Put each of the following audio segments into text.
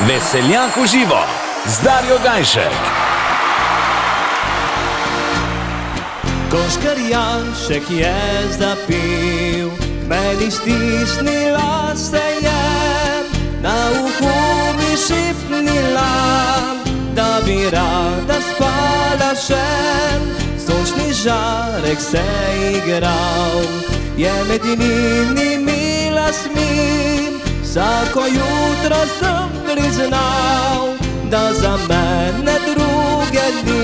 Veseljak uživo z Darjo Gajšek. Ko Škrjanček je zapil, meni stisnila se je, na uhu mi šipnila, da bi rada spala še. Sončni žarek se igral, je med njenimi lasmi. Vsako jutro sem priznal, da za mene druge ni.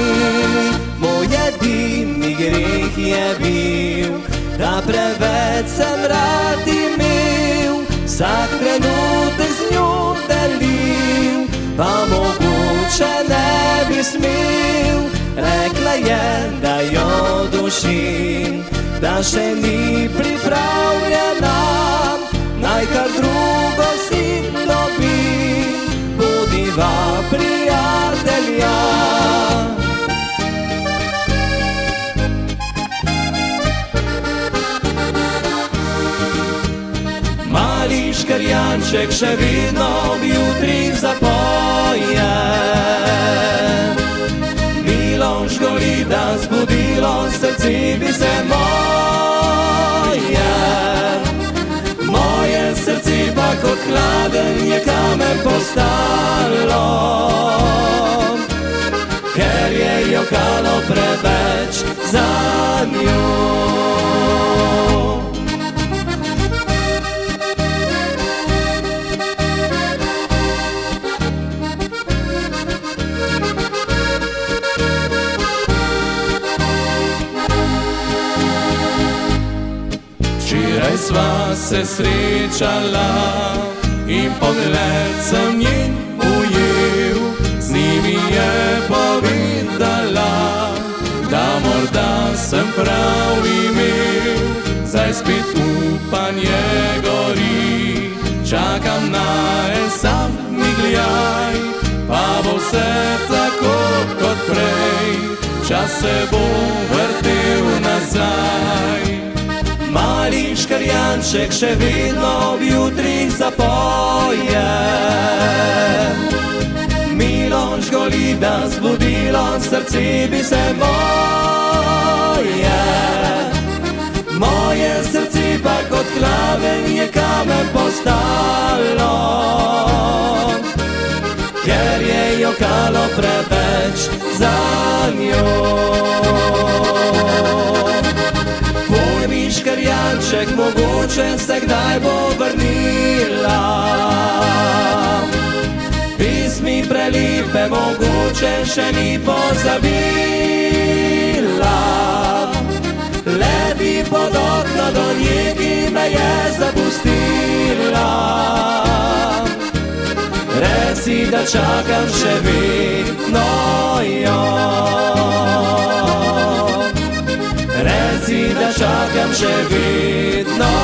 Moj edini greh je bil, da preveč sem rad imel, vsak trenutek z njo delil, pa mogoče ne bi smel. Rekla je, da jo dušim, da še ni pripravljena, naj kar drugo si dobim, bodiva prijatelja. Mali Škrjanček še vedno jutri zapoje, Miloš goli, da zbudilo srce bi se moje. Moje srce pa kot hladen je kamen postalo, ker je jokalo preveč za njo. Včeraj sva se srečala in pogled sem njen ujel, z njimi je povedala, da morda sem prav imel. Zdaj spet upanje gori, čakam na en sam migljaj, pa bo vse tako kot prej, čas se bo vrtel nazaj. Mali Škrjanček še vedno jutri zapoje, Miloš goli, da zbudilo srce bi se moje. Moje srce pa kot hlaven je kamen postalo, ker je jokalo preveč za njo. Škrjanček, mogoče se kdaj bo vrnila, pismi prelipe mogoče še ni pozabila. Leti pod okno do nje, ki me je zapustila, reci, da čakam še vedno jo. Reci, da čakam še vedno